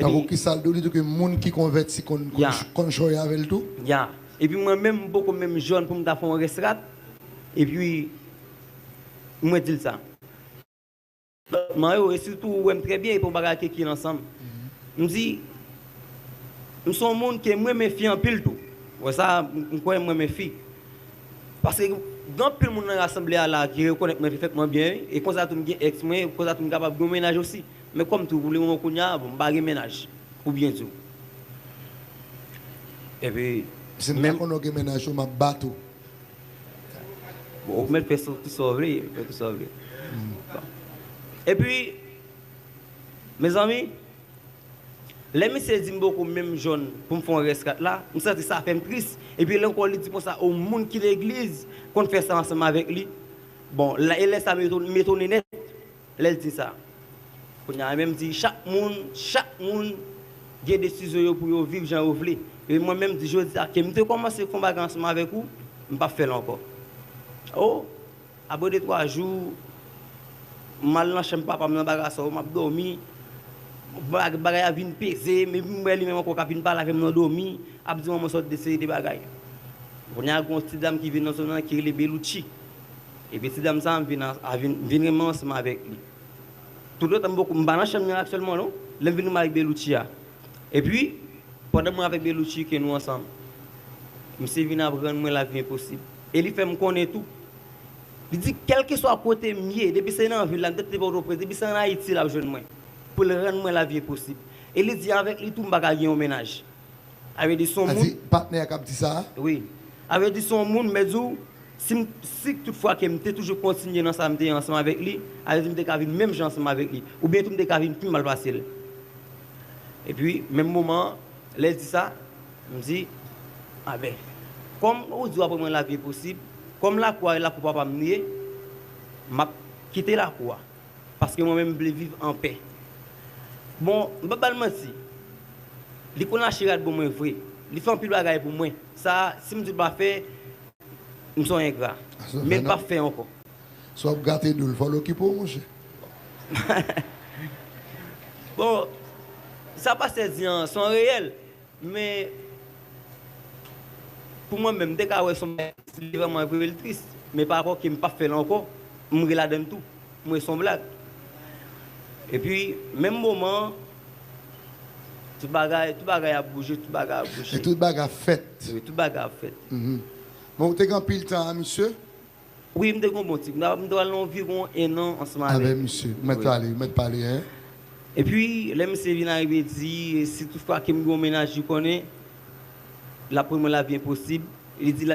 Donc, qui ça veut dire que les gens qui convertissent, qu'on choisit avec tout? Et puis moi-même, beaucoup même jeune pour me faire un restaurant. Et puis, moi, je dis ça. Moi, et surtout, j'aime très bien pour bagarrer qui ensemble. Je me dis, nous sommes un monde qui moi, mes filles en pile tout. Ouais, ça, je crois moi, mes filles. Parce que dans le monde dans l'assemblée là qui reconnaît parfaitement bien et quand ça tout me ex moi quand ça tout me capable de ménage aussi mais comme tout pour le moment qu'on a bon pas ménage ou bien tout et puis c'est même qu'on a ménage on m'a battu bon mais fait tout sauver et puis mes amis les messieurs disent beaucoup même jeune pour me faire un rescate là, je sens que ça fait triste. Et puis là encore il dit pour ça au monde qui l'église qu'on fait ça ensemble avec lui. Bon, là il laisse ça m'étonner net. Là il dit ça. On a même dit chaque monde a des décisions pour vivre j'en ouvre. Et moi même je dis ça que me commencer à faire ensemble avec vous, je pas faire encore. Oh, après 2-3 jours mal dans chambre papa me bagarre ça, m'a dormi. Bagay a vinn peser mais moi lui même encore ka vinn parler avec moi dormi a dit moi sorte de série de bagay on a une petite dame qui vient dans son nom qui est Belucci et petite dame ça vient vraiment ensemble avec lui tout le temps beaucoup m'ba chambre actuellement non le vinn avec Belucci et puis pendant moi avec Belucci que nous ensemble monsieur vient apprendre moi la vie impossible et il fait me connaître tout il dit quel que soit côté mieux depuis c'est dans ville là tête de depuis c'est en Haïti là jeune moi pour le rendre la vie possible. Et il dit avec lui tout bagage au ménage. Avec dit son monde. Partenaire qui a dit ça? Oui. Avec dit son monde mais si toutefois que me toujours continuer dans ça me ensemble avec lui, avec me venir même gens ensemble avec lui ou bien tout me venir plus mal passé. Et puis même moment, il dit ça, me dit ah ben comme on doit prendre la vie possible, comme la quoi pas me nier, m'a quitter la quoi parce que moi-même je veux vivre en paix. Bon, je ne vais pas mentir. Il connaît la chirade pour moi, vrai. Il fait un peu de bagaille pour moi. Ça, si je ne pas faire, je suis ingrat. Mais je ne pas faire encore. Soit vous gâtez d'où, il faut l'occuper, mon cher. Bon, ça passe des ans, sont réels. Mais pour moi-même, dès que je suis vraiment triste, mais par rapport à ce que je ne pas faire encore, je me regarde dans tout. Moi, je suis blague. Et puis, même moment, tout bagaille a bougé, tout bagaille a bougé. Et tout bagaille a fait. Oui, tout bagaille a fait. Bon, vous avez pile temps, monsieur? Oui, je suis un bon type. Je dois aller environ 1 an ensemble avec. Ah ben, monsieur, vous parler, hein? Et puis, là, monsieur vient arriver et dit, si toutefois que je me ménage, je connais, la première la vie impossible. Il dit,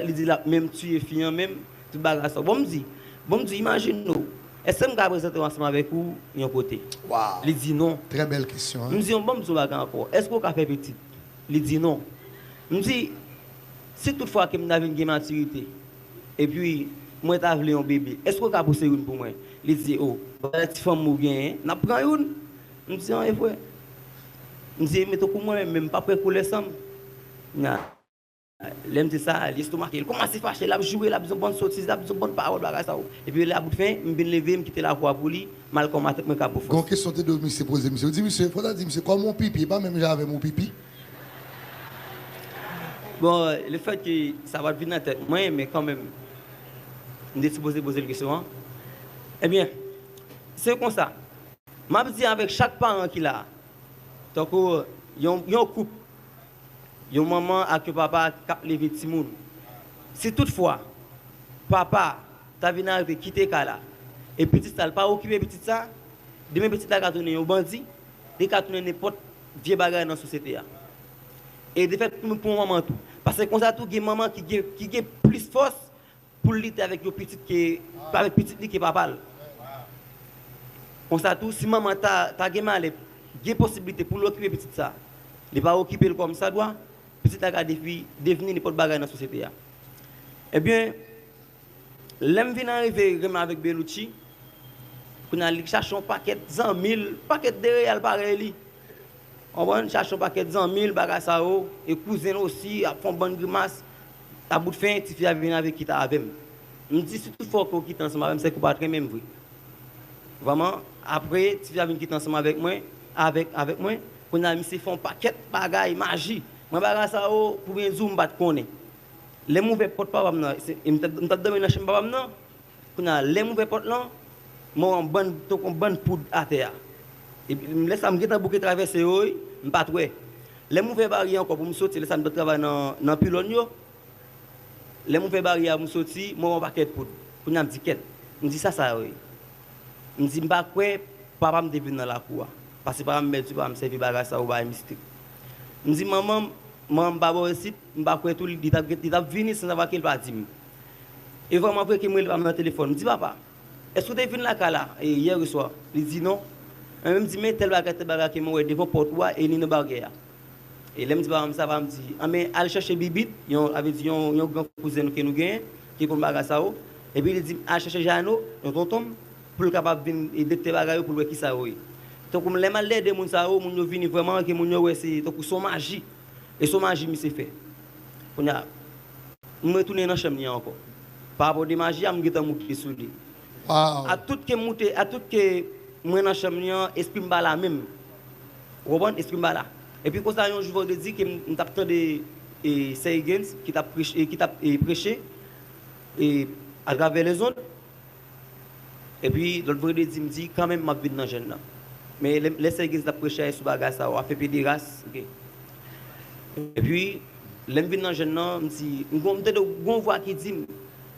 même tuer fille, même, tout bagaille ça. Bon, me dit, imagine-nous. Est-ce que je vais présenter ensemble avec vous d'un côté? Wow. Il dit non. Très belle question. Hein? Nous disons, bon, je vais encore. Est-ce qu'on peut faire petit? Il dit non. Nous dit, si toutefois que je n'avais une maturité, et puis, moi, je voulu un bébé, est-ce qu'on peut pousser une pour moi? Il dit, oh, si femme ou bien, n'a pris une? Nous disons, et vrai. Nous disons, mais pour moi, même pas prêt pour les sommes. L'aime dit ça, l'estomac, il commence à fâcher, il a joué, il a besoin de bonnes sottise, il a besoin de bonnes paroles, et puis là, à bout de fin, je vais lever, je quitter la voie pour lui, mal comme je vais pour faire. Question de monsieur poser, monsieur. Dit, monsieur, il faut dire, monsieur, comme mon pipi, pas même j'avais mon pipi. Bon, le fait que ça va venir dans la tête, moi, mais quand même, je vais poser la question. Eh bien, c'est comme ça. Je dis avec chaque parent qu'il a, donc, il y a un couple. Yon maman avec papa cap lever petit monde. Si toutefois papa t'a venu arriver quitter Kala et petit ça pas occuper petit ça, demain petit là tourner au bandit, des ka tourner n'importe vieux bagarre dans la société. Et de fait pour maman tout parce que comme ça tout maman qui a plus force pour lutter avec yo petit qui avec petit qui papa. Comme ça tout si maman t'a mal il y a possibilité pour l'occuper petit ça. Il pas occuper comme ça doit petit à devenir n'importe bagarre dans la société. Eh bien, l'aime vient arriver avec Belucci, qu'on a cherché un paquet de 100 000, paquet de réels pareil. On va chercher un paquet de 100 000 bagarre ça et cousin aussi, à fond bonne grimace. À bout de fin, tu viens venir avec qui t'as avec. Je me dis, si tout faut qu'on quitte ensemble avec moi, c'est qu'on pas très même vrai. Vraiment, après, tu viens venir quitter ensemble avec moi, qu'on qu'on a mis ces fonds paquet bagaille magie. Moi bagage ça pour bien zoom bat connaît. Les mauvais potes pas non, il me donné dans chambre non. Qu'on a les mauvais potes là, moi bonne poudre à terre. Et puis me laisse me geta bouquet traverser oi, me pas trouver. Les mauvais barrières encore pour me sortir, laisse me travailler dans pylône yo. Les mauvais barrières me sortir, moi un paquet de poudre. Qu'on a me dit quête. Me dit ça oui. Me dit pas quoi papa me devine dans la cour. Parce que papa me dit pas me servir bagage ça ou ba mystique. Me dit maman baba aussi, m'pa quoi tout il t'a venu sans savoir qu'il va dire. Et vraiment après qu'il me l'a mon téléphone, me dit papa, est-ce que tu es venu là et hier soir, il dit non. Et même dit mais tel bagage qui moi devant porte et ni no bagarre. Et là me dit papa ça va me dit ah mais aller chercher bibit, yon avait dit yon grand cousin que nous gagne qui pour bagage ça et puis il dit aller chercher Jano, yon tonton pour capable venir et détecter bagage pour voir qui ça oui. Donc comme les mal de moun ça moun yo vini vraiment que moun yo ouais c'est donc son magie. Et son magie m'est fait. On a me retourner dans chambre encore. Par rapport de magie, am geta mouti soudi. Wow. À tout que mouté, à tout que moi dans chambre esprit m'bala même. Vous comprenez esprit m'bala. Et puis comme ça un jour de dire que m't'attend de Seygens qui t'a prêché et à travers les zones. Et puis l'autre jour de dire me dit quand même m'a vinn dans jeune là. Mais les Seygens t'a prêché sur bagage ça a fait pédérasse. OK. Et puis, l'homme vient dans le jeune, me dit, on voit qui dit,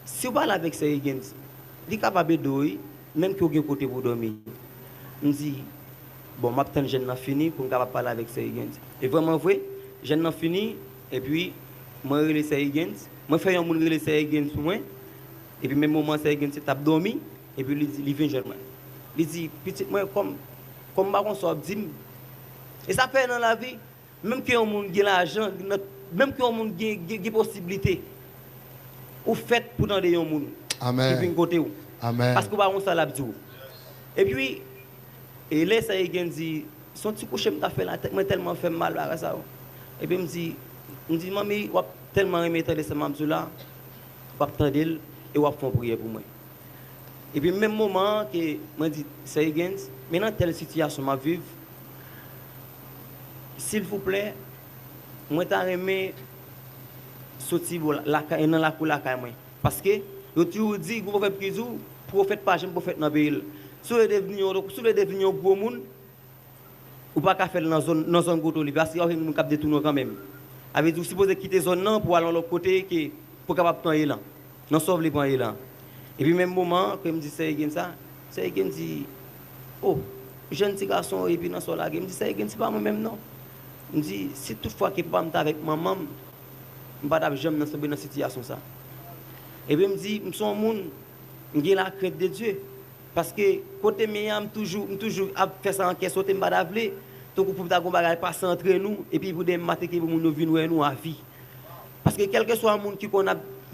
si vous parlez avec ces gens, il est capable de dormir, même que vous avez côté pour dormir. Je me dis, bon, je vais jeune fini pour capable parler avec ces gens. Et vraiment vrai, jeune fini, et puis, je relève ces gens, je fais un monde relève ces gens pour moi, et puis, même moment, ces gens sont dormi, et puis, il vient jeune. Il dit, petit, moi, comme on soit dit, et ça fait dans la vie. Même que on monde gagne l'argent, même que on monde gagne possibilité, ou fait pour dans des monde. Amen. Qui vient côté où. Amen. Parce que va on ça l'a dit. Et puis et là ça il dit son petit coucher m'a fait la tête, moi tellement fait mal là ça. Et puis me dit maman, on tellement aimer tendre ce mamzou là, on tendre et on faire prière pour moi. Et puis même moment que moi dit ça il maintenant telle situation m'a vivre. S'il vous plaît, moi t'ai aimé sortir dans la cour la caille parce que yo toujours dit que vous faites prison, prophète pas jamais prophète dans pays. Si vous devenir un gros monde, ou pas qu'à faire dans zone ghetto parce qu'il y a un cap détourner quand même. Avec vous supposé quitter zone là pour aller de l'autre côté qui pour capable prendre là. Non sauve les prendre là. Et puis même moment quand me dit ça dit oh, jeune petit garçon et puis dans son là, il me dit ça c'est pas moi même non. Je dis, si toutefois que papa m'ta avec maman, je ne vais pas jamais dans cette situation. Ça. Et puis, je me dis, je suis un monde, j'ai la crainte de Dieu. Parce que, côté meilleur, toujours faire ça en question, je ne vais pas d'appeler. Donc, pour que passer entre nous, et puis pour des matins qui vont venir nous à vie. Parce que, quel que soit le monde qui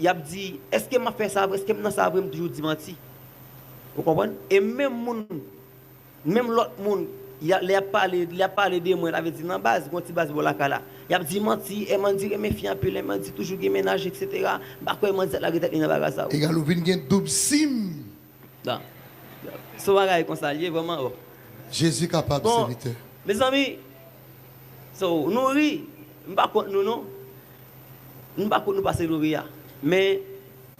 a dit, est-ce que je fais ça, est-ce que je fais ça, je toujours dit menti. Vous comprenez? Et même l'autre monde, il a parlé de moi, il avait dit dans base, quand il base pour la cala. Il a dit menti, et m'a dit méfiant un peu, il m'a dit toujours qu'il ménage, etc. Bah quoi, il m'a dit la retraite, il n'a pas ça. Et il y a un double sim. Non. Ce bagage comme ça, il est vraiment haut. Jésus capable de serviteur. Mes amis, nous rions, nous pas contre nous non. Nous pas contre nous passer le rire, mais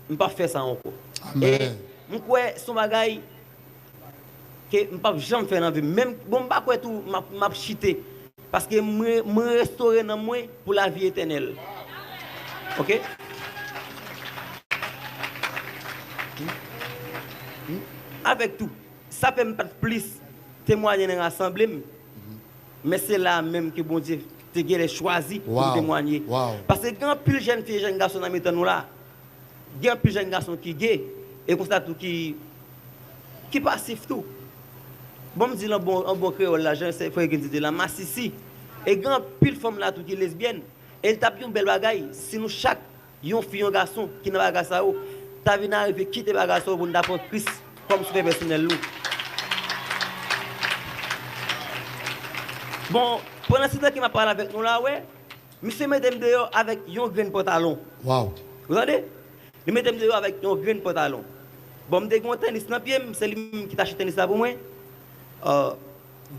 nous pas faire ça encore. Amen. Nous crois son bagage que je ne peux pas jamais faire dans la vie. Même si je ne peux pas tout chiter. Parce que je me restaurer dans moi pour la vie éternelle. Ok? Avec tout. Ça ne peut pas plus témoigner dans l'assemblée. Mais c'est là même que bon Dieu a choisi pour témoigner. Parce que quand plus jeune fille, jeune garçon dans nous là, il y a plus jeune garçon qui est gay et constate tout qui passif tout. Bon me dit un bon créole là, je sais frère qui dit la massissi et grand pile femme là tout qui est lesbienne. Elle tape une belle bagaille. Si nous chaque yon fille un garçon qui n'a pas ça ou ta vie n'arrive quitter bagaille pour nous d'apprendre Christ comme super personnel nous. Bon, pendant ce temps qui m'a parlé avec nous là ouais, monsieur mesdames dehors avec un grain pantalon. Wow. Vous entendez? Il mesdames dehors avec un grain pantalon. Bon, me dégonte tennis dans pied, c'est lui qui t'a acheté tennis pour moi.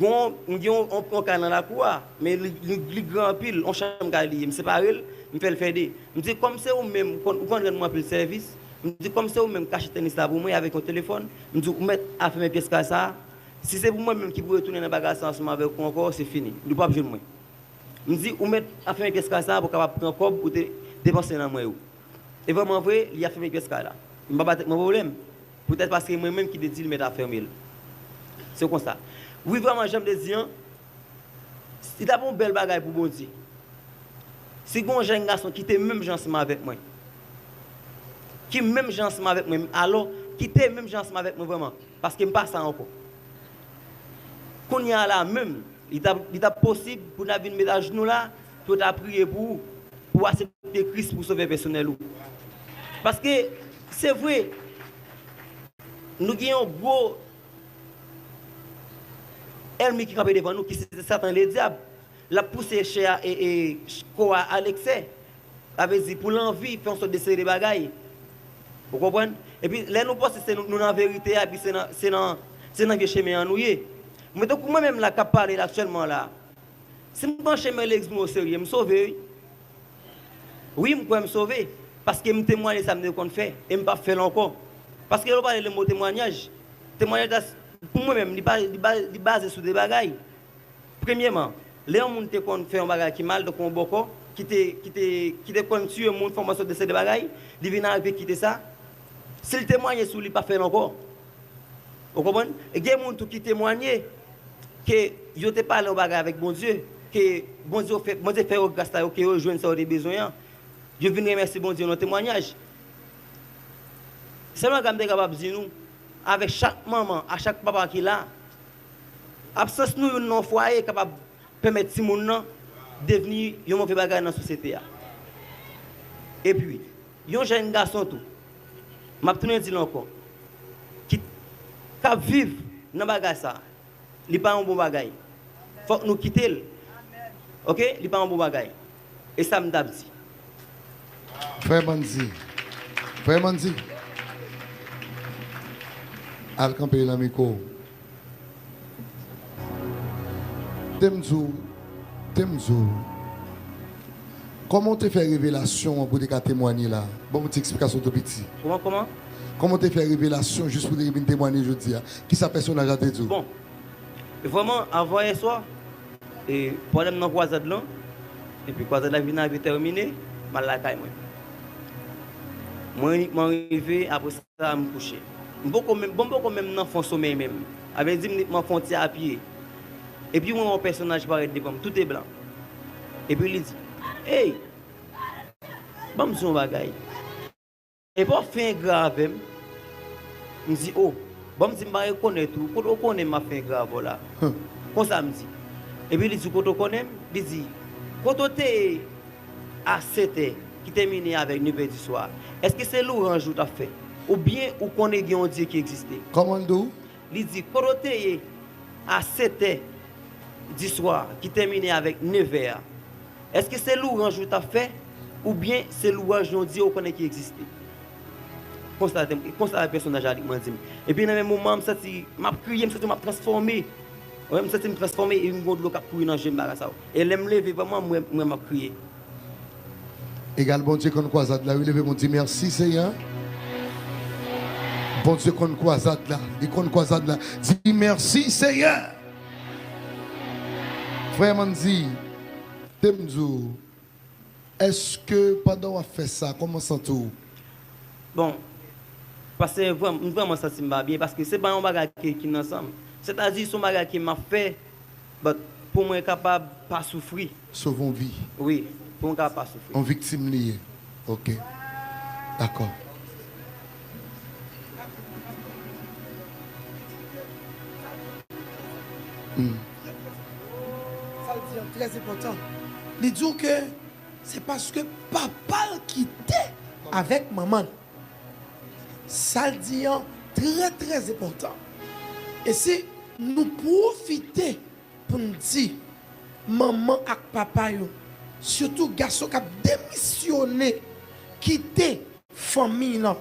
on can dans la cour, mais le grand pile, on chambre galier, me séparer, me fait le faire des. Me dit comme c'est ou même quand moi pour le service, me dit comme c'est ou même cacher tennis là pour moi avec un téléphone, me dit ou mettre à faire mes pièces comme ça. Si c'est pour moi même qui pour retourner dans bagage ensemble avec vous encore, c'est fini. Ne pas besoin de moi. Me dit ou mettre à faire mes pièces comme ça pour capable prendre cob pour dépenser dans moi. Et vraiment vrai, il a fait mes pièces là. Il m'a pas mon problème. Peut-être parce que moi-même qui décide de mettre à fermer. C'est comme ça. Oui, vraiment, j'aime des dire, c'est d'abord une belle bagaille pour bon Dieu. Si un jeune garçon qui était même ensemble avec moi, qui même ensemble avec moi, alors qui était même ensemble avec moi vraiment, parce qu'il me passe ça encore. Qu'on y a là même, il est possible pour nous venir mettre à genoux là, pour prier pour accepter Christ pour sauver personnel. Parce que c'est vrai, nous avons un gros ennemi qui campe devant nous, qui c'est Satan le diable. La poussé chez quoi Alexei avait dit pour l'envie, faire en sorte de serrer les bagailles. Vous comprenez? Et puis là nous pensons que c'est nous en vérité, et puis c'est dans le chemin ennuyé. Mais donc moi-même là, qui parle actuellement là, si je prends chemin l'exemple au sérieux, je me sauve. Oui, je peux me sauver. Parce que je témoigne ça me qu'on fait, et je ne pas faire encore. Parce que je parle de mot témoignage. Témoignage, pour moi-même, il est basé sur des bagailles. Premièrement, les gens qui fait un bagage qui mal, donc on beaucoup, qui te conçu une formation de ces bagailles, ils viennent arriver quitter ça. Si le témoigne sur lui, pas fait encore. Vous comprenez? Et il y a des gens qui témoignent que ils ont parlé au bagage avec bon Dieu, que bon Dieu fait grâce à eux, que eux joignent ça des besoins. Je viens remercier bon Dieu dans le témoignage. C'est moi qui suis capable de dire nous, avec chaque maman, à chaque papa qui est là, absence nous dans le foyer capable de permettre ces gens de devenir un mauvais bagage dans la société. Et puis, il y a un jeune garçon tout, je vais dire encore, qui vit dans le bagage ça, il n'est pas un bon bagage. Il faut que nous quittions. Ok? Il n'est pas un bon bagage. Et ça me dit. Frère Manzi. Frère Manzi. Al camper l'amico. Temzou. Comment tu fais révélation pour te témoigner là? Bon, une explication tout petit. Comment tu fais révélation juste pour te témoigner aujourd'hui? Qui sa personnage a te dit? Bon. Vraiment, avant hier soir, et problème dans la croisade là, et puis croisade la vie avait terminé, mal la caille moi. Moi uniquement arrivé après ça me coucher. Beaucoup même dans fond sommeil même. Avec 10 minutes m'en à pied. Et puis mon personnage paraît devant moi, tout est blanc. Et puis il dit "Hey, bon son bagaille." Et pour faire grave, il me dit "Oh, bon me dit m'a reconnaître tout, quand on connaît m'a fait grave là." Comme ça me dit. Et puis il dit quand on connaît, il dit quand on était à 7 heures qui terminé avec 9 heures du soir. Est-ce que c'est l'orange que tu as fait? Ou bien ou qu'on est un Dieu qui existait? Comment d'où? Il dit, quand tu es à 7 heures du soir, qui terminé avec 9 heures, est-ce que c'est l'orange que tu as fait? Ou bien c'est l'orange que Dieu qui existait? Constate le personnage avec moi. Et puis dans le même moment, je m'a crié, je m'a transformé. Je me transformé et je me suis dit, dans le et je me lever vraiment, je m'a crié. Égal, bon Dieu, qu'on croisade là, il mon dit merci Seigneur. Bon Dieu, qu'on croisade là, il qu'on croisade là, dit merci Seigneur. Frère Manzi, Temzou, est-ce que pendant qu'on a fait ça, comment sentez-vous? Bon, parce que vraiment ça me va bien, parce que c'est pas un bagage qui est ensemble. C'est-à-dire son bagage qui m'a fait, pour moi capable de pas souffrir. Sauvons vie. Oui. Pour ne pas souffrir. En victime liée. Ok. D'accord. Ça le dit très important. Il dit que c'est parce que papa quitté avec maman. Ça le dit très important. Et si nous profitons pour nous dire maman et papa yo, surtout garçon qui a démissionné, quitté famille là.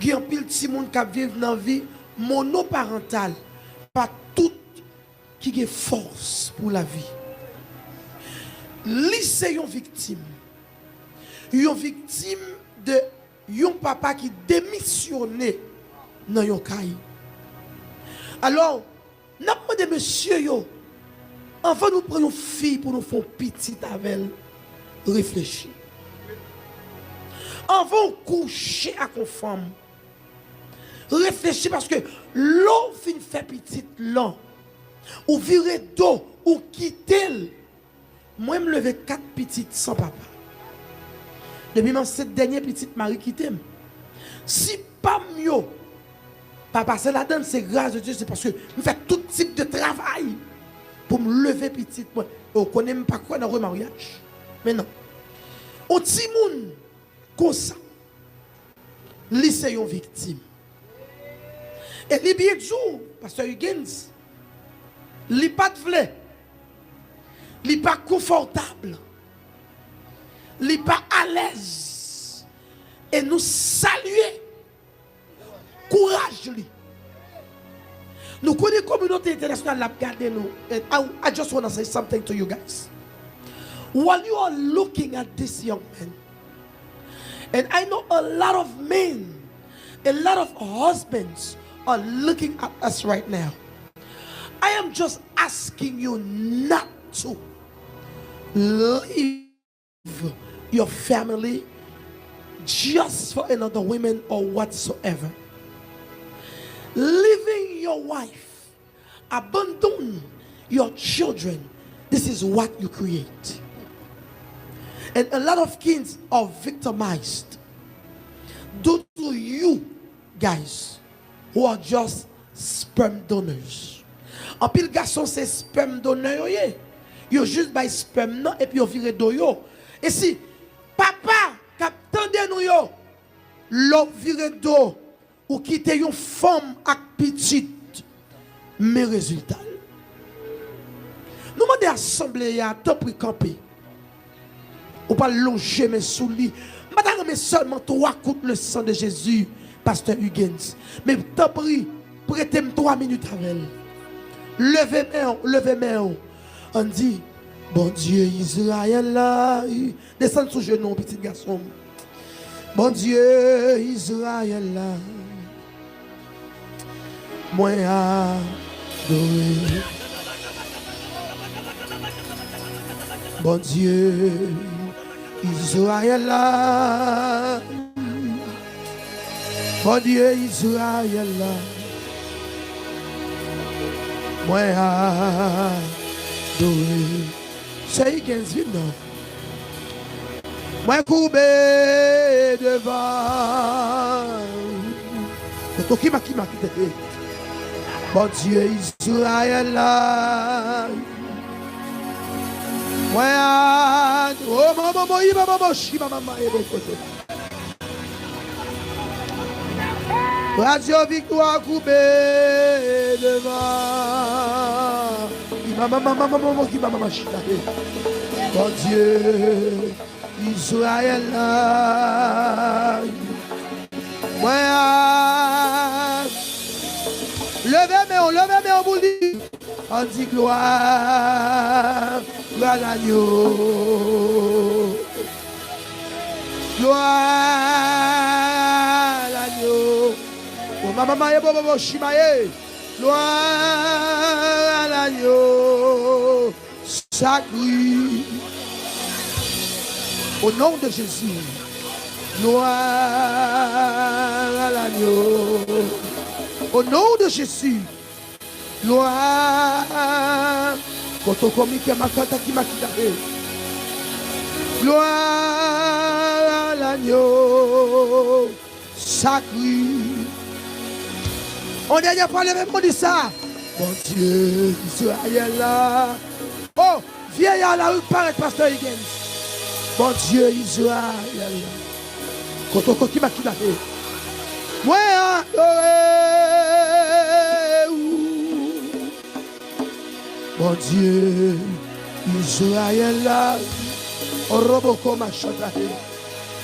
Il y a un pile de monde qui vivent dans la vie monoparentale. Pas tout qui a force pour la vie. Lui, c'est une victime. Une victime de un papa qui démissionné dans yon caille. Alors, nous demandons monsieur yo, avant nous prendre une fille pour nous faire petite avec elle, réfléchir. Avant de coucher avec une femme, réfléchir parce que l'eau fin fait petite là, ou virer d'eau, ou quitter. Moi, je me lever 4 petites sans papa. Depuis mon 7 derniers petites mari quitté. Si pas mieux, papa, c'est la donne, c'est grâce de Dieu, c'est parce que je fais tout type de travail pour me lever petite. On ne connaît même pas quoi dans le mariage. Mais non. Au petit monde, comme ça, lui, c'est une victime. Et lui, bien sûr, pasteur Huygens, lui, pas de vle. Lui, pas confortable. Lui, pas à l'aise. Et nous saluer. Courage, lui. Nous connaissons la communauté internationale la garder nous. I just want to say something to you guys. While you are looking at this young man, and I know a lot of men, a lot of husbands are looking at us right now. I am just asking you not to leave your family just for another woman or whatsoever. Leaving your wife, abandon your children. This is what you create. And a lot of kids are victimized due to you guys who are just sperm donors. En pile garçon c'est sperm donneur yo juste by sperm non et puis yo vire do yo. Et si papa k'ap tande nou yo l'on vire do ou quitter une femme ak petite mais résultat. Nous demandons assemblée à temps pour camper. Ou pas longer mes sous lit. Madame mais seulement 3 coups le sang de Jésus, pasteur Huygens. Mais tant pris, prêtez-moi 3 minutes avec elle. Levez main. On dit, bon Dieu Israël là, descend sous genou petit garçon. Bon Dieu Israël là, moi adoré. Bon Dieu Israël là, bon Dieu Israël là, moi adoré. C'est Huygens vite non. Moi courbé devant. C'est toi qui m'a quitté. Bon Dieu Israël là. Moi oh maman Radio Victoire coupé devant. Maman qui maman chita. Bon Dieu Israël là. Moi levez mes on dit. On dit gloire à l'agneau. Gloire à l'agneau. Oh maman et bobo chimaye. Gloire à l'agneau. Sacré. Au nom de Jésus. Gloire à l'agneau. Au nom de Jésus. Gloire. Gloire à l'agneau sacré. On n'a pas le même mot de ça. Bon Dieu, Israël là. Oh, viens à la rue, paraît, pasteur Huygens. Bon Dieu, Israël là. Kotoko qui m'a kidnappé. Moi, bon Dieu, Israël là, Roboko Machata.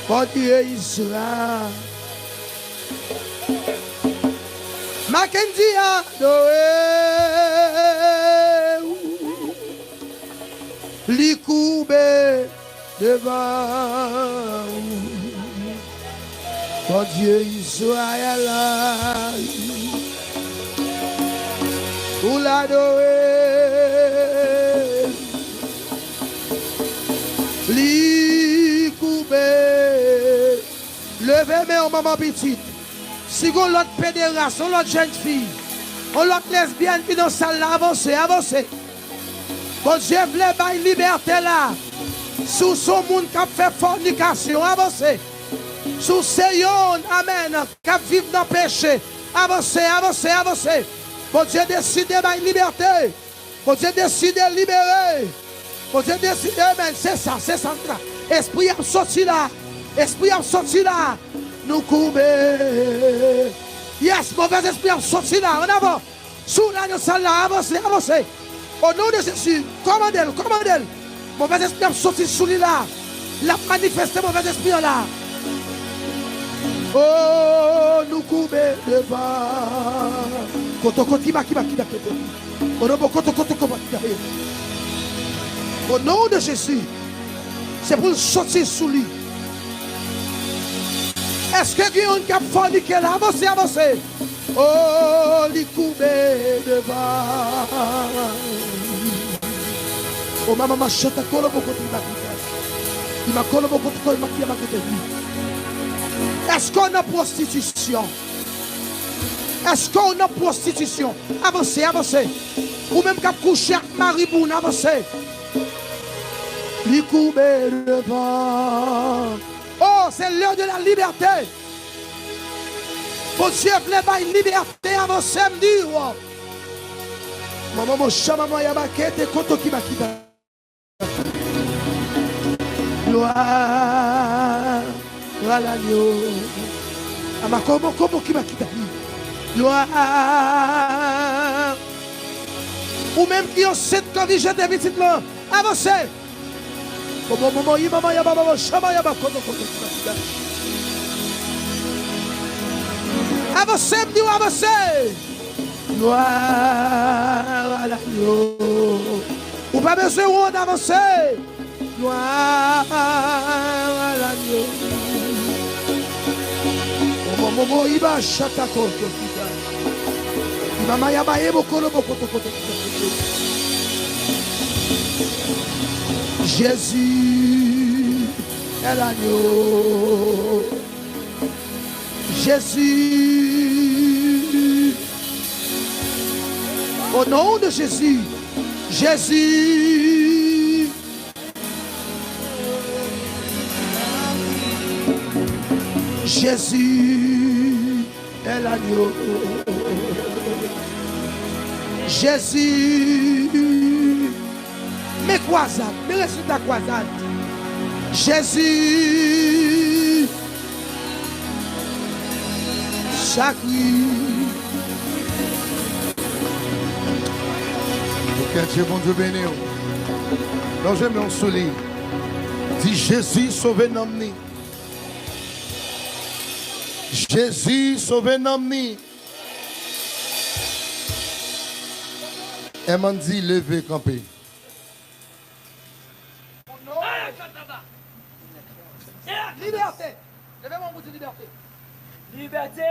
Bon Dieu, Israël. Mackenzie adoré. li courbé devant. Mon Dieu Israël, pour l'adorer, li courbé. Levez mes maman petite. Si vous avez l'autre pédérasse, l'autre jeune fille, l'autre lesbienne qui est dans la salle, avancez, avancez. Bon Dieu voulait la liberté là. Sous son monde qui a fait fornication, avancez. Sous ces yon, amen, qui vivent dans le péché, avancez, avancez, avancez. Bon Dieu décide de la liberté. Bon Dieu décide de libérer. Bon Dieu décide, amen, c'est ça, c'est ça. Esprit a sorti là. Esprit a sorti là. Nous courbons. Yes, mauvais esprit a sorti là. En avant. Sous la salle là, avancez, avancez. Au nom de Jésus, commandez-le, commandez-le. Mauvais esprit a sorti sous lui là. La manifesté mauvais esprit là. Oh, nous courbons devant. Au nom de Jésus, c'est pour sortir sous lui. Est-ce que quelqu'un qui a forniqué là? Avancez, avancez. Oh, les courbés devant. Oh, maman, chante à quoi le beaucoup de il m'a collé beaucoup de quoi il m'a est-ce qu'on a prostitution? Est-ce qu'on a prostitution? Avancez, avancez. Ou même qu'à coucher avec Mariboune, avancez. Les courbés devant. Oh, c'est l'heure de la liberté. Bon Dieu, voulait pas une liberté avant samedi. Maman, mon chat, maman, yabake, te koto qui m'a quitté. Gloire à l'agneau. Ama comment qui m'a quitté. Gloire. Ou même qui ont 7 quand ils jettent des petites mains. Avancez. Maman, yababa, chama, yababa, koto. Avancez, me avancez. Gloire à l'agneau. Ou pas besoin d'avancer. Gloire à l'agneau. Momo iba chata koto. Mama yaba ebo kolo koto. Jésus est l'agneau. Jésus. Au nom de Jésus. Jésus. Jésus est l'agneau. Jésus. Mes croisades, mes résultats croisades. Jésus. Chaque nuit. Que Dieu, mon Dieu, béni. Donc je mets en soleil. Dis Jésus, sauve nous. Jésus, sauve nous. Et m'a dit, levez, camper. Liberté. Levez-moi pour dire liberté. Liberté.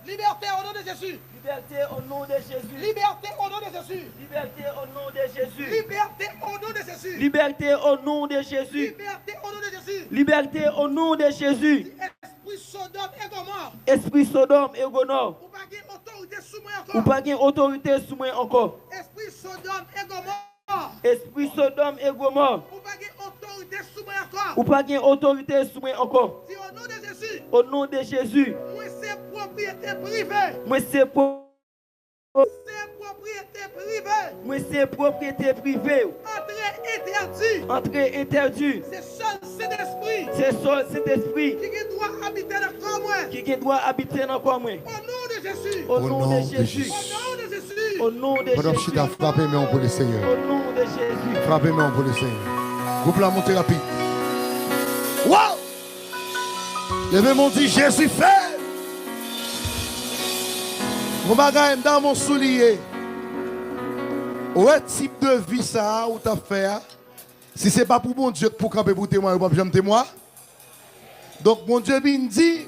Liberté au nom de Jésus. Liberté au nom de Jésus. Liberté au nom de Jésus. Liberté au nom de Jésus. Liberté au nom de Jésus. Liberté au nom de Jésus. Liberté au nom de Jésus. Liberté au nom de Jésus. Esprit Sodome et Gomorrhe. Esprit Sodome et Gomorrhe. Ou pas de autorité sous moi encore. Ou pas de autorité sous moi encore. Esprit Sodome et Gomorrhe. Esprit Sodome et Gomorrhe. Ou pas de autorité sous moi encore. Ou pas de autorité sous moi encore. Si au nom de Jésus. Au nom de Jésus. Moi c'est propriété privée. Moi c'est propriété privée. Moi c'est propriété privée. Entrée interdite. Entrée interdite. C'est seul cet esprit. C'est seul cet esprit. Qui doit habiter dans le corps moi. Qui doit habiter dans le corps moi. Au nom de Jésus. Au nom de Jésus. Au nom de Jésus. Au nom de Jésus. Frappez-moi pour le Seigneur. Au nom de Jésus. Frappez-moi pour le Seigneur. Groupe la montée rapide. Wow! Levez mon dit Jésus fait. Mon bagage dans mon soulier. Ouais, type de vie ça ou t'as fait. Si ce n'est pas pour bon Dieu pour camper pour témoin, pas jamais témoin. Donc mon Dieu dit,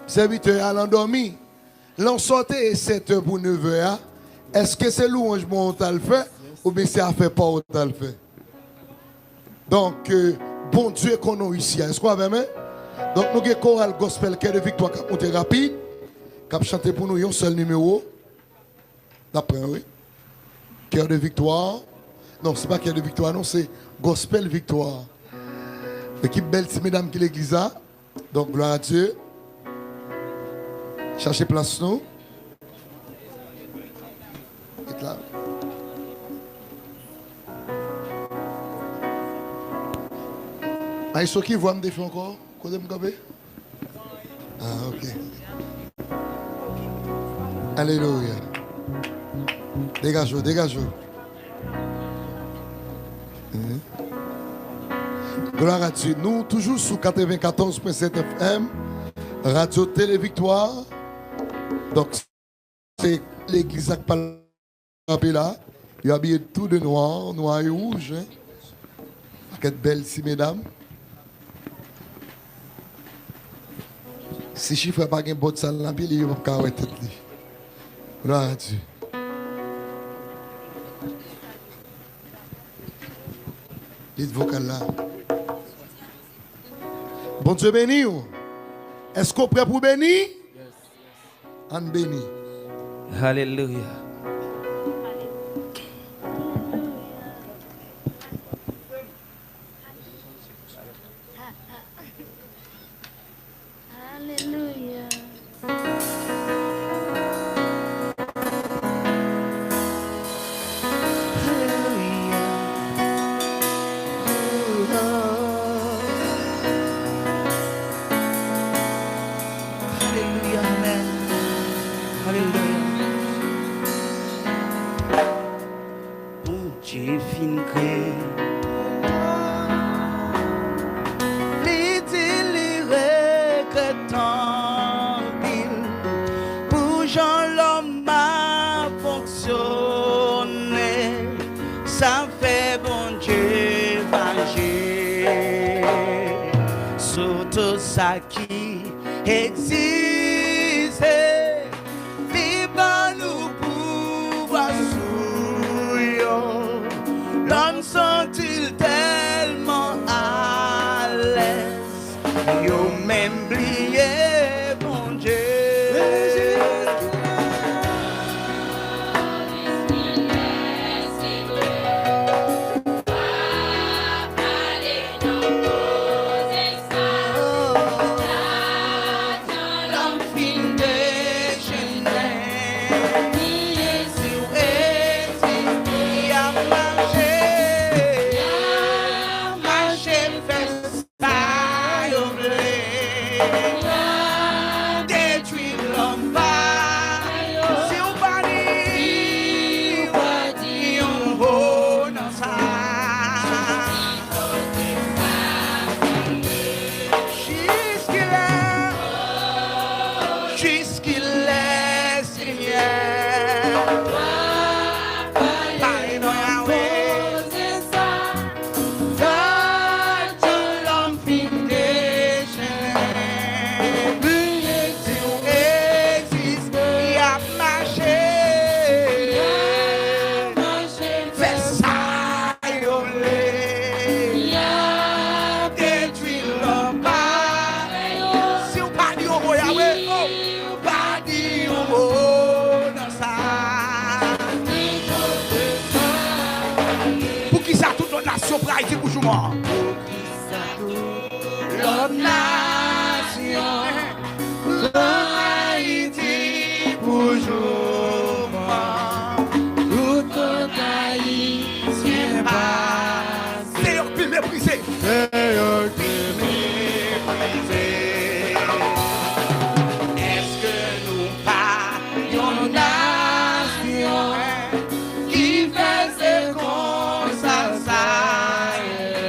serviteur à l'endormi, l'on sortait et 7h pour 9h. Est-ce que c'est louange on t'a le fait ou bien c'est à faire pas on t'a le fait? Donc bon Dieu qu'on a ici, est-ce qu'on a même? Donc nous avons chorale gospel cœur de victoire qui a monté rapide, qui a chanté pour nous un seul numéro. D'après oui. Cœur de victoire. Non, ce n'est pas cœur de victoire, non, c'est gospel victoire. L'équipe belle, c'est mesdames qui l'église a. Donc gloire à Dieu. Cherchez place nous. Et là. Est-ce qui voit me défier encore? Côté me camper? Ah, ok. Alléluia. Dégage-vous, dégage-vous. Gloire à Dieu. Nous, toujours sous 94.7 FM, Radio Télé Victoire. Donc, c'est l'église qui parle là. Il a habillé tout de noir, noir et rouge. Hein. Quelle belle si, mesdames. Si je ne fais pas un bon salle, il va pas avoir tête. Gloire à Dieu. Dites vocal là. Bon Dieu béni. Est-ce qu'on est prêt pour bénir? Yes. On bénit. Alléluia. Alléluia. Qui existe, libre nous pouvoir souillons. L'homme sont-ils tellement à l'aise, yo même oublié mon Dieu.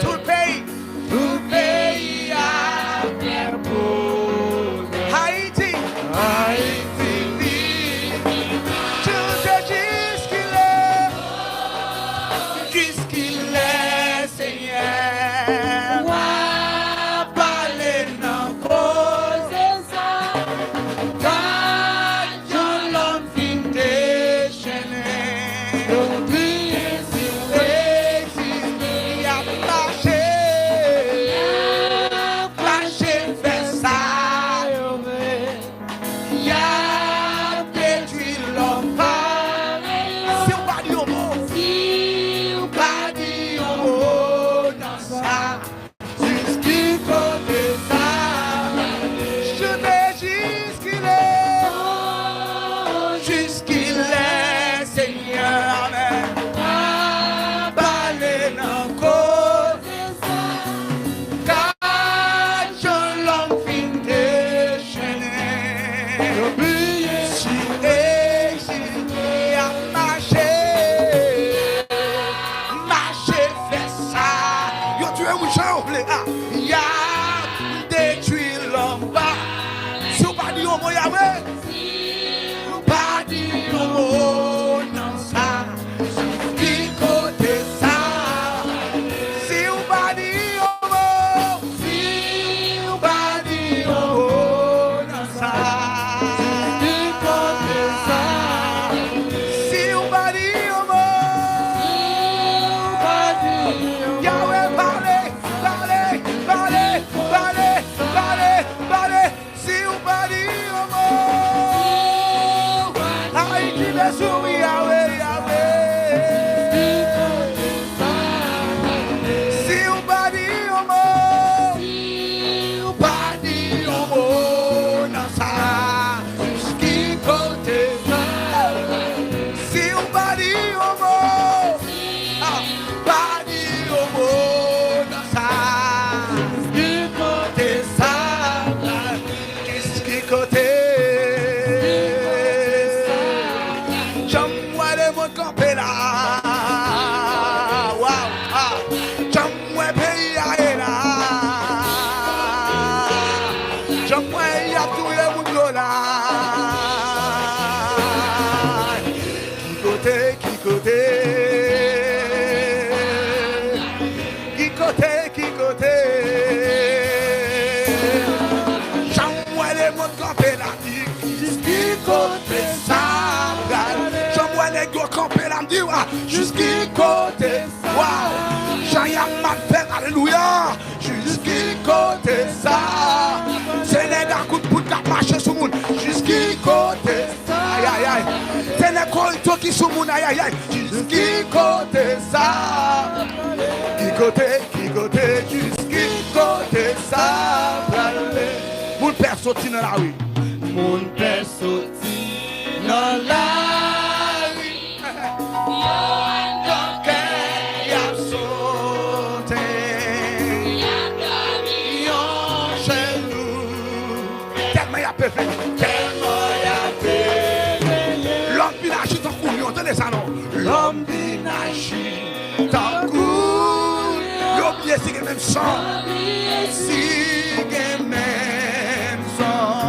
Tout le pays Yo tué mon chant, y a détruit l'homme. Si vous pas dit au mot Yahweh, pas dit au mot non ça. Qui côté ça? Si vous pas dit au mot, si vous pas dit au mot non ça. Qui côté ça? Si vous pas dit au mot, pas dit Yahweh parlez, parlez, parlez, parlez, parlez, parlez. Si vous pas dit au mot, aïe qui me sourit Yahweh, Yahweh. Si vous pas dit au mot, pas dit au mot, non ça. Qui côté ça? Si vous pas dit au mot, pas dit au mot, non ça. Qui côté ça? Qui côté? J'aime moi les mots campés là. Wow. J'aime moi pays à là. J'aime moi y a tous les mondes là. Qui côté? Qui côté? Qui côté? Qui côté? J'aime moi les mots campés là. Qui côté ça? J'aime moi les gros campés là. Jusqu'y côté ça? J'ai un mal fait, alléluia. Jusqu'y côté ça? C'est les gars coup de bout qui marchent sur le monde. Jusqu'y côté ça? Aïe aïe aïe. C'est les coltos qui sont mon aïe aïe aïe. Jusqu'y côté ça? Qui côté? Qui côté? Jusqu'y côté ça? Mon père sorti dans la rue. Mon père sorti dans la rue. Yo, y a sauté. Yo, chez nous. Tellement y a peu fait. Tellement y a peu. L'homme binagit en couille, entendez ça non? L'homme binagit en couille. L'oublié si que même sang. Si que même sang.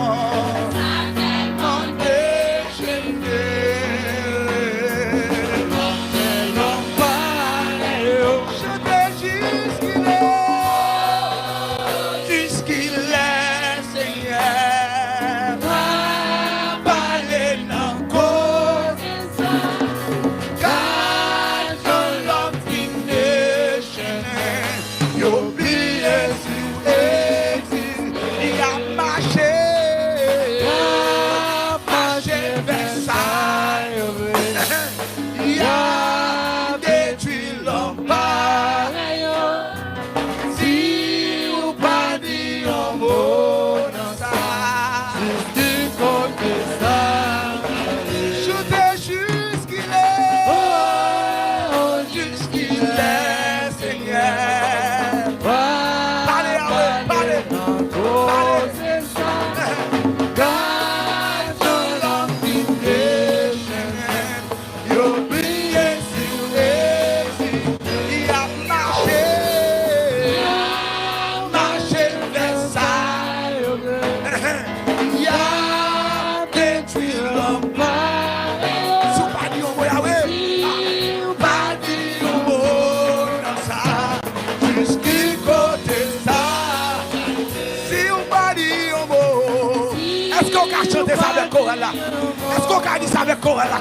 Est-ce qu'on a dit ça avec Corella?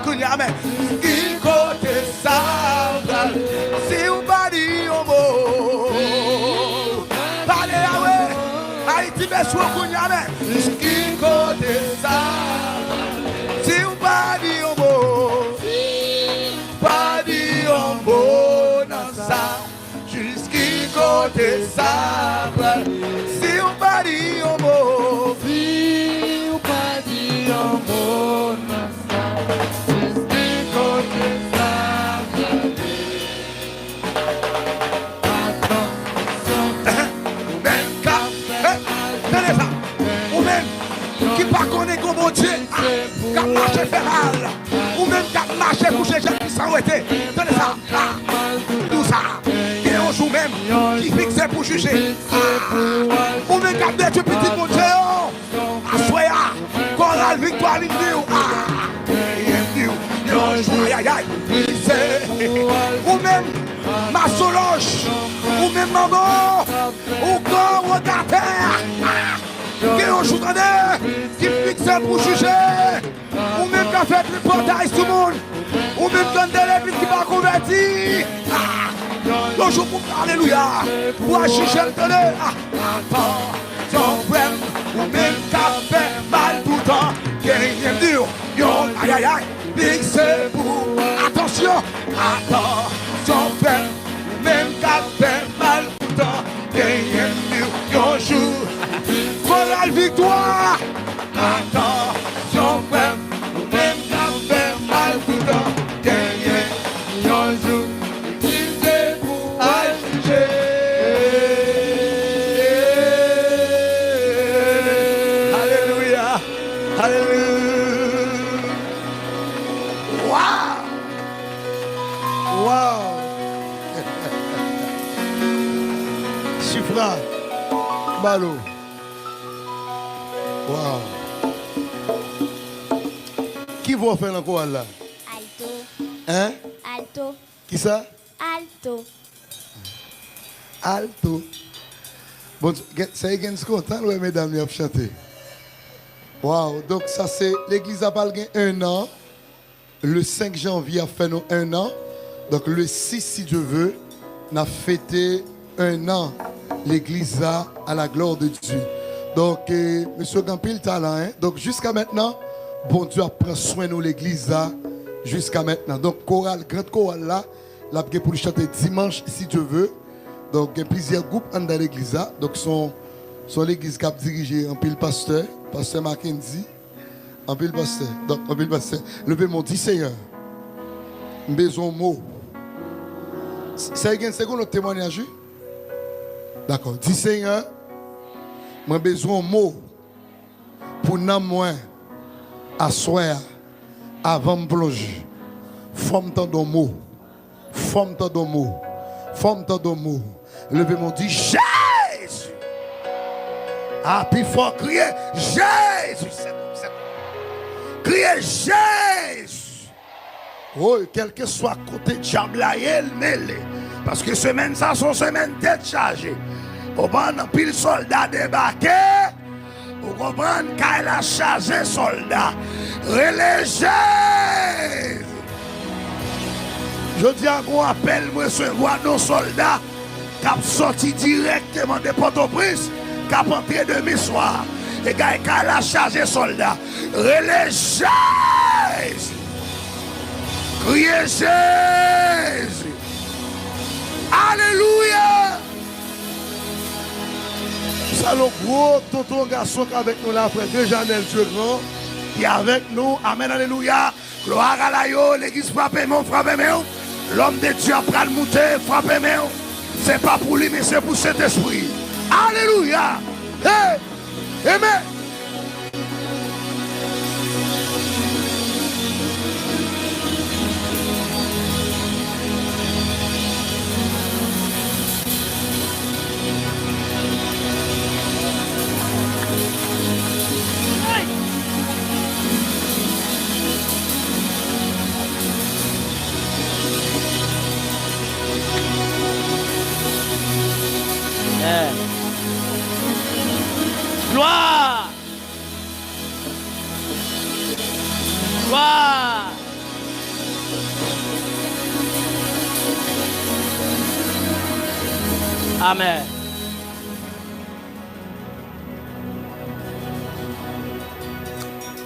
Qui côté ça? Si vous pas dit au mot, parlez à ouais. Haïti besoin de qui côté ça? Si vous pas dit au mot, pas dit au mot, non ça. Jusqu'y côté ça? Si vous pas dit au mot, si vous pas dit au mot, non ça. Jusqu'y côté ça? Tenez ça. Ou même qui pas connaît comme mon Dieu, qui a marché fait mal. Ou même qui a marché couché, j'ai qui s'en été. Tenez ça. Tout ça. Et on joue même. qui fixe pour juger. Ou même garder tu petit mon Dieu. Assoya, chorale victoire ligne. Aïe aïe aïe, ou même ma Solange, ou même maman, ou quand on terre, qui on joue qui fixe pour juger, ou même qui a fait le portail tout le monde, ou même qui a l'église qui va convertir. Toujours pour alléluia, pour juger le tonnerre. Attends, ton frère, ou même qui a fait mal tout le temps, qui est rien dur, aïe aïe aïe. Big c'est pour attention, attention, frère, même qu'à faire mal pourtant, gagner mieux un jour, voilà la victoire. Attention, frère, même qu'à faire mal pourtant, gagner un jour, big c'est pour juger. Alléluia, alléluia. Wow! Chifra, Malo. Wow! Qui va faire encore là? Alto. Hein? Alto. Qui ça? Alto. Alto. Bon, c'est une content, oui, mesdames, ils ont chanté. Wow! Donc, ça, c'est l'église a parlé 1 an. Le 5 janvier a fait nous 1 an. Donc le 6, si Dieu veut, on a fêté 1 an l'église à la gloire de Dieu. Donc, monsieur Gampil talent, hein? Donc jusqu'à maintenant, bon Dieu a pris soin de l'église jusqu'à maintenant. Donc chorale, grande chorale là, la pour chanter dimanche, si Dieu veut. Donc il y a plusieurs groupes dans l'église. Donc son l'église qui a dirigé un pile pasteur Mackenzie, un pile pasteur. Donc un pile pasteur. Levez mon dit Seigneur. Besoin mot. C'est notre témoignage. D'accord. Dis Seigneur, moi besoin mot pour nous moins asseoir avant de plonger. Forme ton mot. Forme ton mot. Forme ton mot. Levez mon dit Jésus. Ah, puis il faut crier Jésus. Crier Jésus. Oh, quel que soit côté diable là, il mêlé. Parce que semaine ça, sont semaines tête chargée. Au ban, pile soldat débarqué. Vous comprenez qu'elle a chargé soldat. Reléger. Je dis à vous, appelle moi recevoir nos soldats qui ont sorti directement de Port-au-Prince, qui ont entré demi soir. Et qui a chargé soldat. Reléger. Criez Jésus. Alléluia. Salon gros tonton garçon qui avec nous là après 2 Janel Dieu grand qui est avec nous. Amen, alléluia. Gloire à la l'église frappez-moi, frappez-moi. L'homme de Dieu a pris le monter, frappez-moi. C'est pas pour lui mais c'est pour cet esprit. Alléluia. Hey. Amen. Gloire. Gloire. Amen.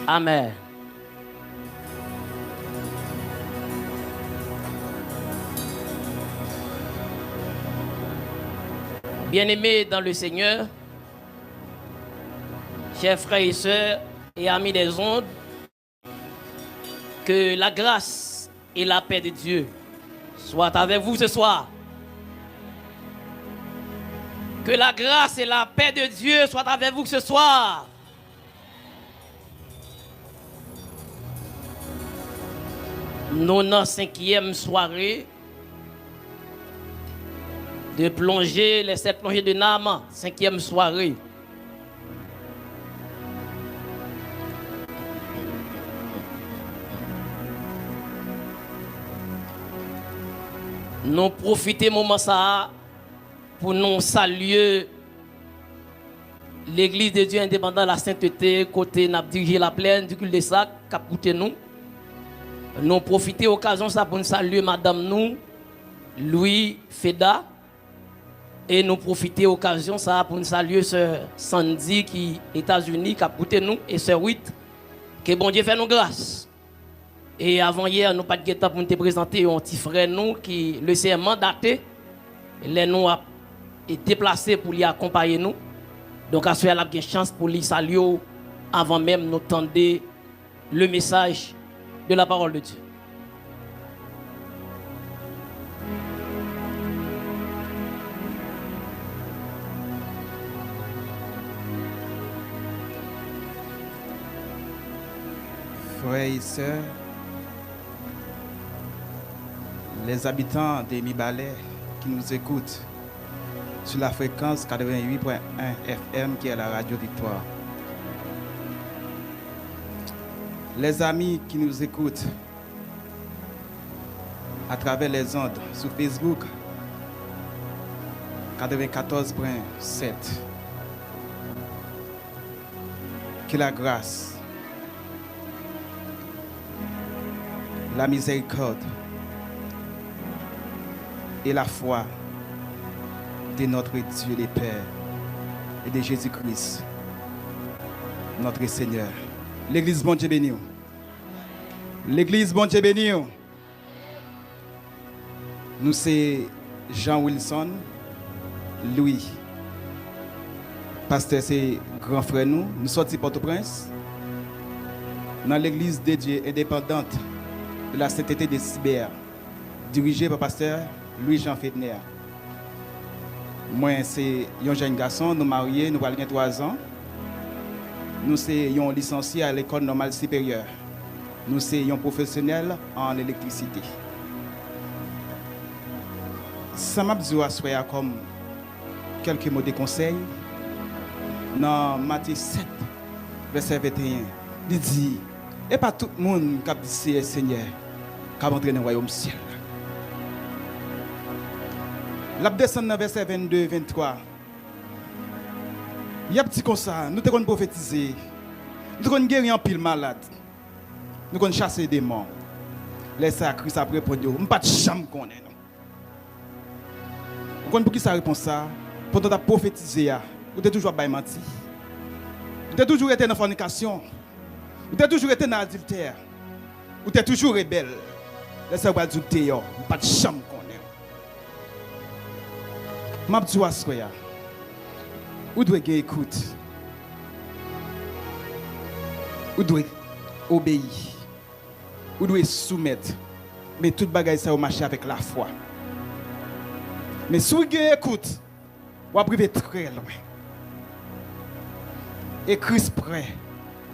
Amen. Bien-aimés dans le Seigneur, chers frères et sœurs et amis des ondes, que la grâce et la paix de Dieu soient avec vous ce soir. Que la grâce et la paix de Dieu soient avec vous ce soir. Nous, dans la 5e soirée de plonger les 7 plongées de Naaman, 5e soirée. Nous profitons moment ça pour nous saluer l'église de Dieu indépendant de la sainteté, côté n'a dirigé la plaine du cul-de-sac, cap côté nous. Nous profitons occasion ça pour nous saluer madame nous, Louis Feda. Et nous profitons occasion ça pour nous saluer sœur Sandy qui est États-Unis, cap côté nous, et sœur Witt, que bon Dieu fait nous grâce. Et avant hier, nous pas de temps pour nous présenter un petit frère nous qui le s'est mandaté. Les nous a été déplacés pour lui accompagner nous. Donc à ce moment-là, il y a une chance pour lui saluer avant même nous tendre le message de la parole de Dieu. Frères et sœurs, les habitants de Mibalais qui nous écoutent sur la fréquence 88.1 FM qui est la radio Victoire. Les amis qui nous écoutent à travers les ondes sur Facebook 94.7. Que la grâce, la miséricorde et la foi de notre Dieu le Père et de Jésus-Christ, notre Seigneur. L'église bon Dieu béni. L'église bon Dieu béni. Nous c'est Jean Wilson, Louis. Pasteur c'est grand frère nous. Nous sortis Port-au-Prince dans l'église de Dieu indépendante de la sainteté de Sibéria, dirigée par pasteur Louis-Jean Fedner. Moi, c'est un jeune garçon, nous mariés, nous avons 3 ans. Nous sommes licenciés à l'école normale supérieure. Nous sommes professionnels en électricité. Ça m'a dit comme quelques mots de conseil. Dans Matthieu 7, verset 21, il dit, et pas tout le monde qui a dit Seigneur, qui a entré dans le royaume ciel. La descend dans verset 22-23. Il y a petit comme ça, nous devons prophétiser. Nous devons guérir en pile malade. Nous devons chasser des démons. Les sacrifices après pour Dieu. Nous ne pas de chambre qu'on est. Vous comprenez pour qui ça répond ça? Pour nous prophétiser, vous devez toujours pas mentir. Vous devez toujours être dans la fornication. Vous devez toujours être dans l'adultère. Vous devez toujours rebelle. Laissez-vous pas douter, pas de chambre qu'on est. Je dis à ce soir, vous devez écouter, vous devez obéir, vous devez soumettre, mais toute bagaille ça va marcher avec la foi. Mais si vous écoutez, vous arrivez très loin. Et Christ prêt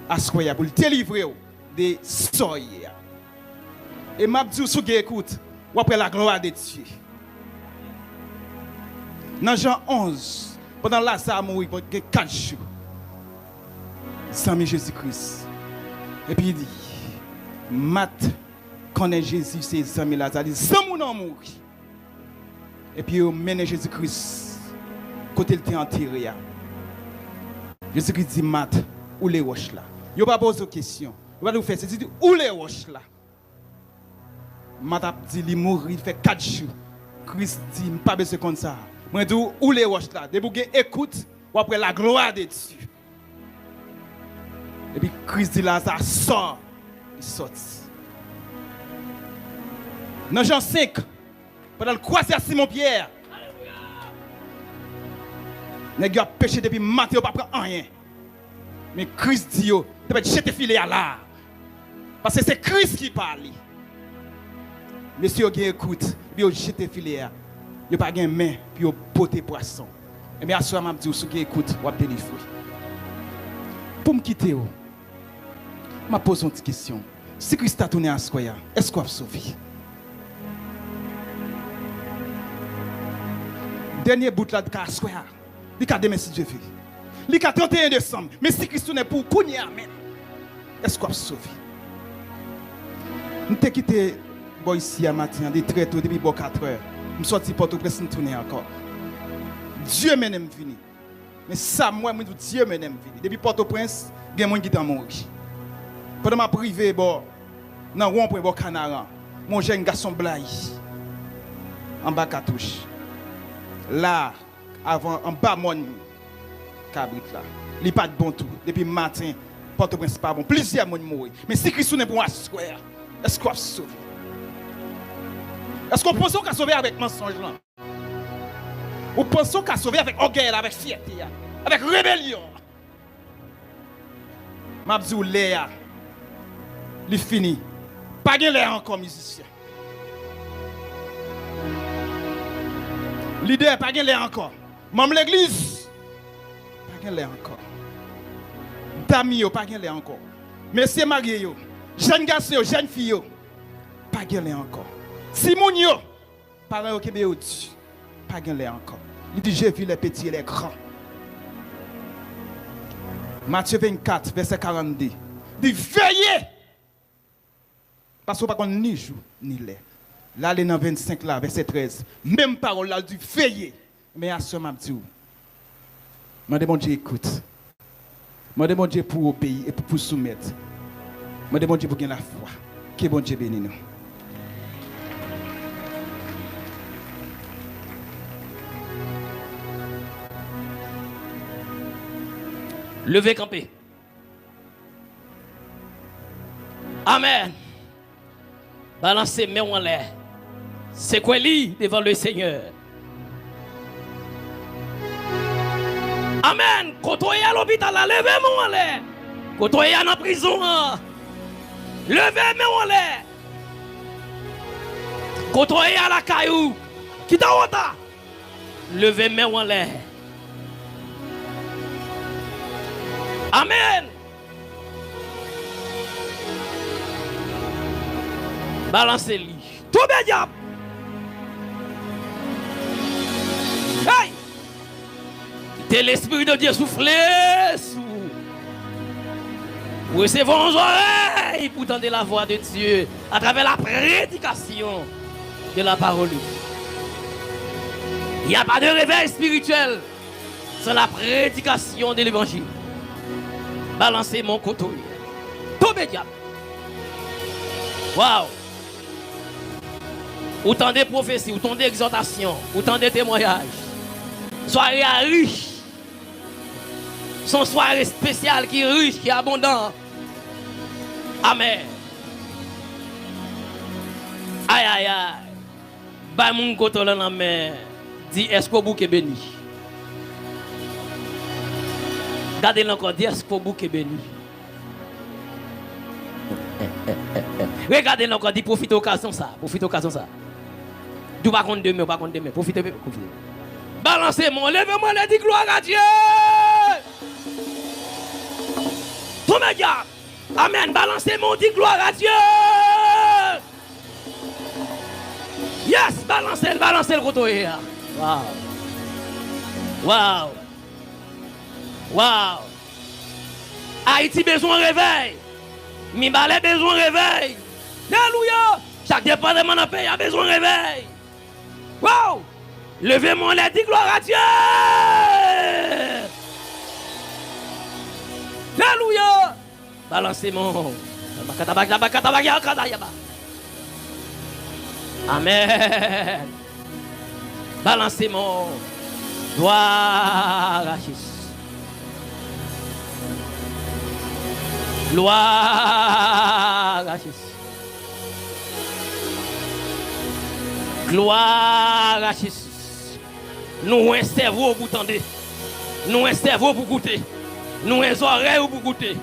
à ce soir pour le délivrer des soyez. Et je dis si vous écoutez, vous après la gloire de Dieu. Dans Jean 11, pendant Lazare mourit pour 4 jours, sans Jésus-Christ. Et puis il dit, Matt connaît Jésus, ses amis Lazare, il dit, sans mon nom mourir. Et puis il mène Jésus-Christ, côté il était enterré. Jésus-Christ dit, Matt, où les roches là? Il ne va pas poser de questions. Il va nous faire, il dit, où les roches là? Matt a dit, il mourit, il fait 4 jours. Christ dit, il n'a pas besoin comme ça. Moi, je dis, où les roches là? Dès que vous écoutez, ou après la gloire de Dieu. Et puis Christ dit là, ça sort. Il sort. Dans Jean 5, pendant le croisé à Simon-Pierre, les gars ont péché depuis matin, ils ne prennent rien. Mais Christ dit, tu peux jeter filet à l'art. Parce que c'est Christ qui parle. Monsieur, vous écoute, puis vous jetez filet. Vous n'avez pas de main, puis vous portez poisson. Et bien, à ce moment-là, je dis, vous écoute, vous avez des fruits. Pour me quitter, je me pose une petite question. Si Christ a tourné à ce moment-là, est-ce qu'on va sauver? Dernier bout là de Kassoya. Il y a demain si Dieu veut. Il y a 31 décembre. Mais si Christ n'est pour qu'on y amène. Est-ce qu'on a sauvé? Nous avons quitté ici à matin, très tôt, depuis 4 heures. Je suis sorti pour tout presse tourner encore. Dieu m'a venu. Mais ça, moi, je dis Dieu m'a venu. Depuis Port-au-Prince, il y a des gens qui sont morts. Pendant ma privée, dans le rond-point de Canara, mon jeune garçon blague en bas cartouche. Là, avant, en bas, mon cabrit là. Il n'est pas de bon tout. Depuis le matin, Port-au-Prince pas bon. Plusieurs gens morts. Mais si Christ n'est pas bon, est-ce qu'on a sauvé? Est-ce qu'on pense qu'on a sauvé avec mensonge là? Ou pensons qu'on a sauvé avec orgueil, avec fierté, avec rébellion? Je dis que Léa, il fini. Pas de l'air encore musicien. Leader, pas de l'air encore. Même l'église, pas de l'air encore. Dami, pas de l'air encore. Messieurs mariés, jeunes garçons, jeunes filles, pas de l'air encore. Simon, parents qui sont au-dessus, pas de l'air encore. Il dit, j'ai vu les petits et les grands. Matthieu 24, verset 42. Il dit, veillez. Parce qu'on ne peut pas ni jour ni l'air. Là, il est dans 25, là, verset 13. Même parole, là, il dit, veillez. Mais à ce moment, je dis, je demande Dieu écoute. Je demande Dieu pour obéir et pour soumettre. Je demande Dieu pour gagner la foi. Que bon Dieu bénisse nous. Levez camper. Amen. Balancez mes mains en l'air. C'est quoi lit devant le Seigneur. Amen. Quand on est à l'hôpital, levez-moi en l'air. Quand on est en prison, levez-moi en l'air. Quand on est à la caillou, qui t'a honte, levez-moi en l'air. Amen. Balancez-lui. Tout bien diable. Hey! Quittez l'Esprit de Dieu souffler sous. Recevez vos oreilles pour entendre la voix de Dieu à travers la prédication de la parole. Il n'y a pas de réveil spirituel sans la prédication de l'évangile. Balancez mon couteau. Tout bien diable. Waouh! Autant de prophéties, autant d'exhortations, autant de témoignages. Soirée riche. Son soirée spéciale qui est riche, qui est abondant. Amen. Aïe aïe aïe. Bah mon couteau dans la main. Dis est-ce que vous êtes béni? Gardez encore, dis est-ce que vous êtes béni? Regardez encore, dis profitez occasion ça. Profitez occasion ça. Du pas contre demain, pas contre demain. Profitez. Balancez-moi, levez-moi, dis gloire à Dieu. Tout me garde. Amen. Balancez-moi, dis gloire à Dieu. Yes, balancez le couteau. Wow. Haïti besoin de réveil. Mibale besoin de réveil. Alléluia. Chaque département dans le pays a besoin de réveil. Wow. Levez-moi les dis gloire à Dieu. Alléluia. Balancez-moi. Amen. Balancez-moi. Gloire à Jésus. Gloire à Jésus. Gloire à Jésus. Nous un cerveau pour tendre. Nous un cerveau pour goûter. Nous un oreille pour goûter.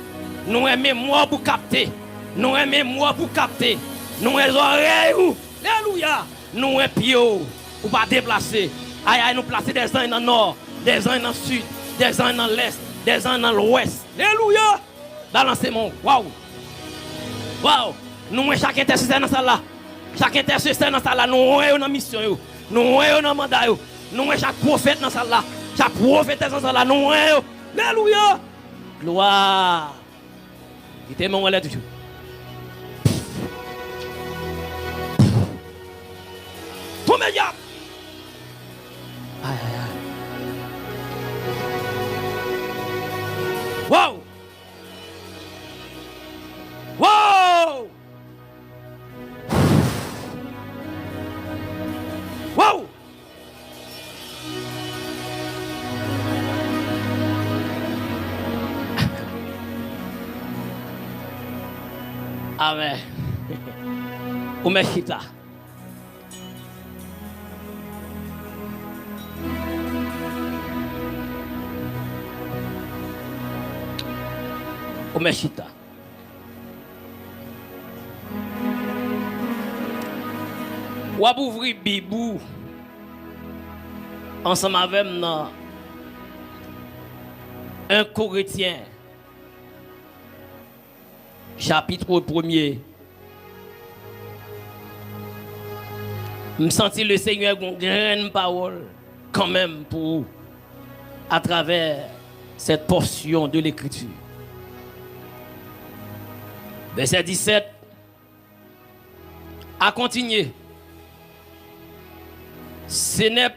Nous un mémoire pour capter. Nous un mémoire pour capter. Nous un oreille pour. Alléluia. Nous un pied pour pas déplacer. Aïe aïe, nous placer des uns dans le nord, des uns dans le sud, des uns dans l'est, des uns dans l'ouest. Alléluia. Balancez-moi. Waouh. Nous chaque intercesseur dans ça là. Chaque intercesseur dans ça là, nous sommes dans mission. Nous sommes dans mandat. Nous chaque prophète dans salle là. Chaque prophétesse dans salle là. Nous alléluia. Gloire. Il était mon là toujours. Tout médias. Aïe aïe aïe. Wow. Wow. Wow. Amen. Umeshita. Umeshita. Wap ouvri Bibou ensemble avec nous 1 Corinthiens chapitre 1er. Je sens le Seigneur a une grande parole quand même pour vous à travers cette portion de l'écriture. Verset 17 à continuer. Ce n'est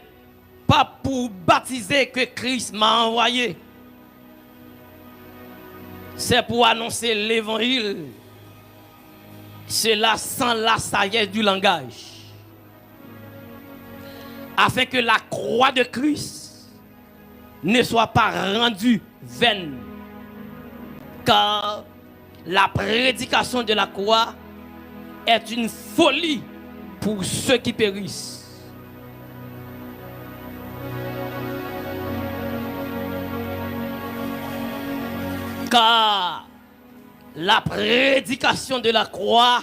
pas pour baptiser que Christ m'a envoyé. C'est pour annoncer l'évangile. Cela sans la sagesse du langage. Afin que la croix de Christ ne soit pas rendue vaine. Car la prédication de la croix est une folie pour ceux qui périssent. Car la prédication de la croix,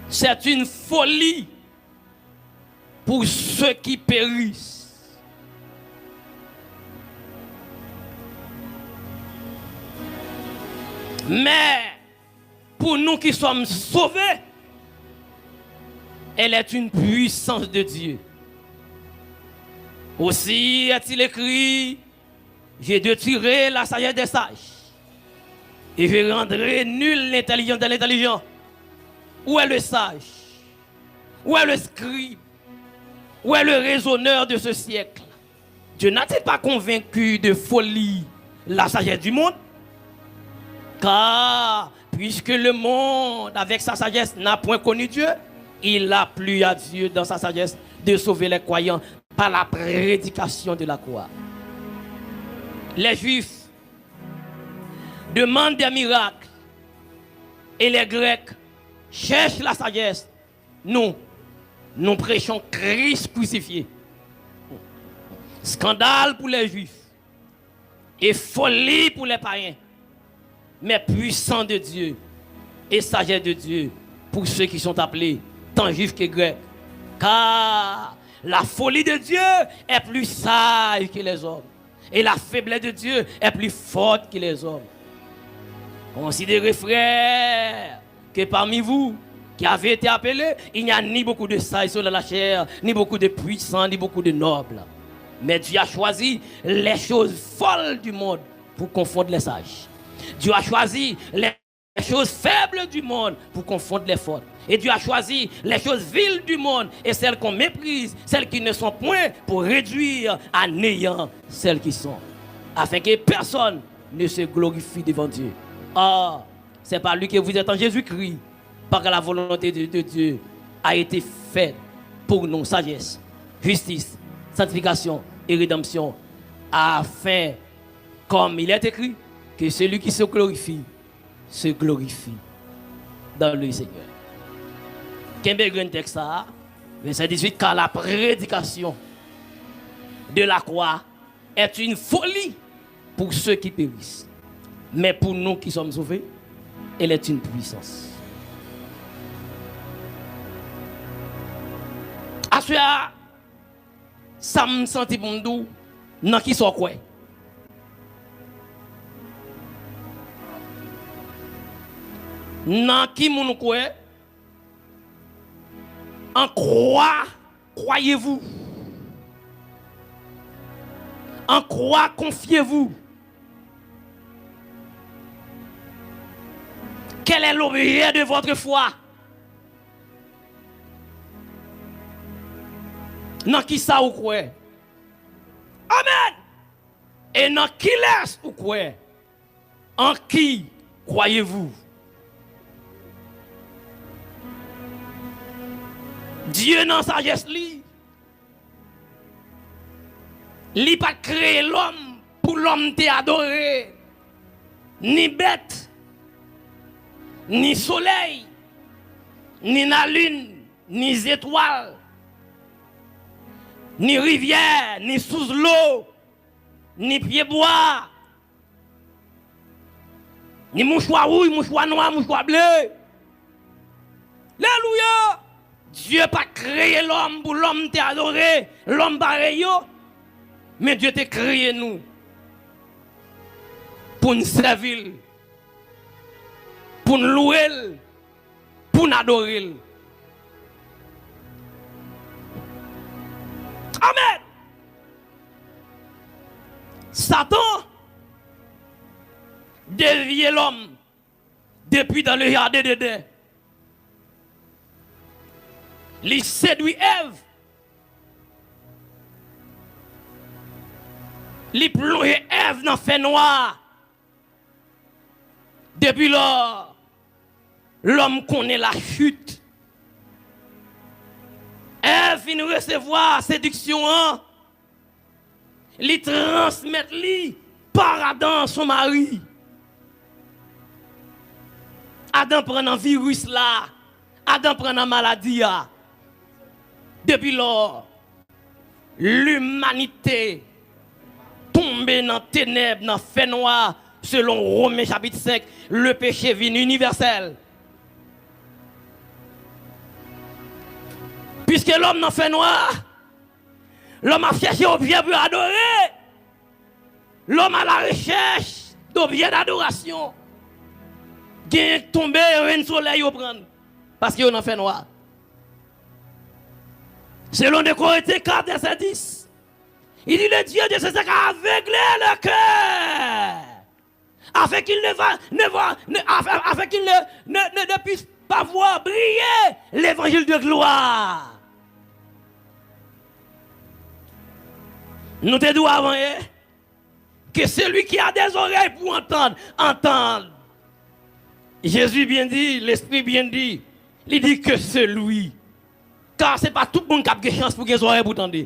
c'est une folie pour ceux qui périssent. Mais pour nous qui sommes sauvés, elle est une puissance de Dieu. Aussi est-il écrit: j'ai détruit la sagesse des sages et je rendrai nul l'intelligence de l'intelligent. Où est le sage? Où est le scribe? Où est le raisonneur de ce siècle? Dieu n'a-t-il pas convaincu de folie la sagesse du monde? Car puisque le monde avec sa sagesse n'a point connu Dieu, il a plu à Dieu dans sa sagesse de sauver les croyants par la prédication de la croix. Les Juifs demandent des miracles et les Grecs cherchent la sagesse. Nous prêchons Christ crucifié. Scandale pour les Juifs et folie pour les païens, mais puissant de Dieu et sagesse de Dieu pour ceux qui sont appelés tant Juifs que Grecs. Car la folie de Dieu est plus sage que les hommes. Et la faiblesse de Dieu est plus forte que les hommes. Considérez, frères, que parmi vous qui avez été appelés, il n'y a ni beaucoup de sages sur la chair, ni beaucoup de puissants, ni beaucoup de nobles. Mais Dieu a choisi les choses folles du monde pour confondre les sages. Dieu a choisi les choses faibles du monde pour confondre les fortes. Et Dieu a choisi les choses viles du monde et celles qu'on méprise, celles qui ne sont point, pour réduire à néant celles qui sont, afin que personne ne se glorifie devant Dieu. Or, c'est par lui que vous êtes en Jésus-Christ, par la volonté de Dieu a été faite pour nous sagesse, justice, sanctification et rédemption, afin, comme il est écrit, que celui qui se glorifie dans le Seigneur. Qu'un texte ça, verset 18, car la prédication de la croix est une folie pour ceux qui périssent. Mais pour nous qui sommes sauvés, elle est une puissance. À ce moment, ça me sentit pour nous, non qui soit quoi? Non qui moun quoi? En quoi croyez-vous? En quoi confiez-vous? Quel est l'objet de votre foi? Dans qui ça ou quoi? Amen! Et dans qui laisse ou quoi? En qui croyez-vous? Dieu dans sa sagesse li pas créé l'homme pour l'homme te adorer. Ni bête, ni soleil, ni la lune, ni étoiles, ni rivière, ni sous l'eau, ni pied bois, ni mouchoir rouge, mouchoir noir, mouchoir bleu. Alléluia! Dieu n'a pas créé l'homme pour l'homme te adorer, l'homme pareil, mais Dieu t'a créé nous pour nous servir, pour nous louer, pour nous adorer. Amen. Satan déviait l'homme depuis dans le jardin d'Éden. Il séduit Ève. Il plonge Ève dans le feu noir. Depuis là, l'homme connaît la chute. Ève finit de recevoir séduction. Il transmet lui par Adam, son mari. Adam prend un virus là. Adam prend une maladie là. Depuis lors, l'humanité tombe dans les ténèbres, dans le feu noir, selon Romains chapitre 5, le péché vient universel. Puisque l'homme dans le feu noir, l'homme a cherché objet pour adorer, l'homme à la recherche d'objets d'adoration. Il est tombé un soleil au prendre, parce qu'il est dans le feu noir. Selon des Corinthiens 4, verset 10, il dit le Dieu de ces qui a aveuglé le cœur, afin qu'il ne puisse pas voir briller l'évangile de gloire. Nous te disons avant que celui qui a des oreilles pour entendre, entende. Jésus bien dit, l'Esprit bien dit, il dit que celui. Car ce n'est pas tout le monde qui a des chances pour qu'ils oreilles pour entendre.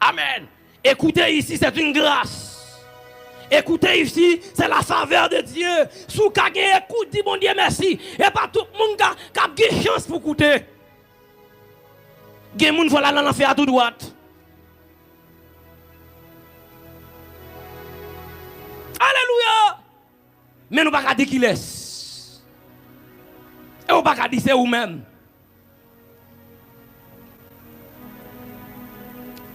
Amen. Écoutez ici, c'est une grâce. Écoutez ici, c'est la faveur de Dieu. Si vous avez écoute, dis mon Dieu merci. Et pas tout le monde qui a des chances pour écouter. Il y a des gens qui vont l'enfer à tout droite. Alléluia. Mais nous ne pouvons pas dire qu'il laisse. Et on ne peut pas dire c'est vous-même.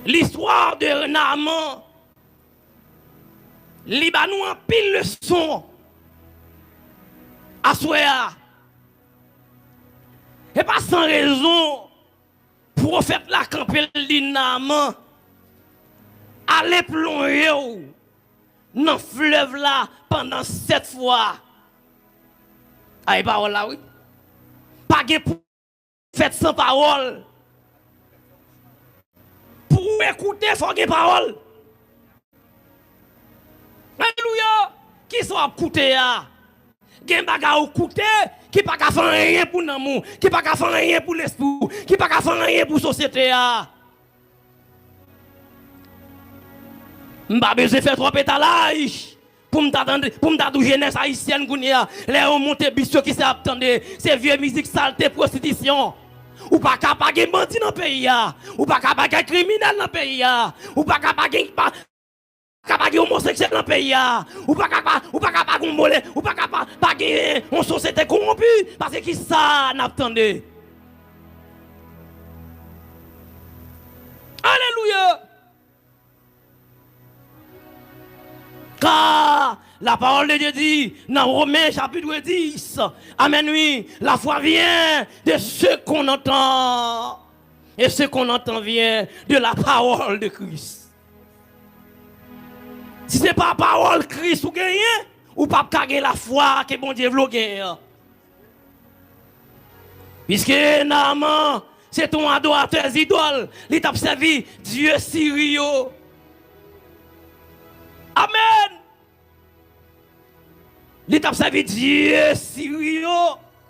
L'histoire de Naaman, nous en pile leçon à Soya. Et pas sans raison, prophète la campé de Naaman, allez plonger dans le fleuve là pendant 7 fois. Aïe, parole là, oui. Pas de prophète sans parole. Pour écouter, il faut qu'il y ait parole. Alléluia. Qui soit écouté, gen baga ou écouter, qui pas faire rien pour l'amour, qui pas faire rien pour l'esprit, qui pas faire rien pour la société. M'pa besoin faire trop étalage pour m't'attendre jeunesse haïtienne kounia, les on monte bicho qui s'attendre, c'est vieux musique saleté prostitution. Ou pas capable de mentir dans le pays, ou pas capable de criminel dans le pays, ou pas capable de homosexuel dans le pays, ou pas capable de voler, ou pas capable de une société corrompue, parce que qui ça n'attendait. Alléluia. Car la parole de Dieu dit, dans Romains chapitre 10, amen, oui, la foi vient de ce qu'on entend. Et ce qu'on entend vient de la parole de Christ. Si ce n'est pas la parole de Christ ou gagné, ou pas gagner la foi que bon Dieu veut gagner. Puisque Naaman, c'est ton adorateur idole, il t'a servi Dieu Syrio. Amen. Il t'a servi Dieu Syrio.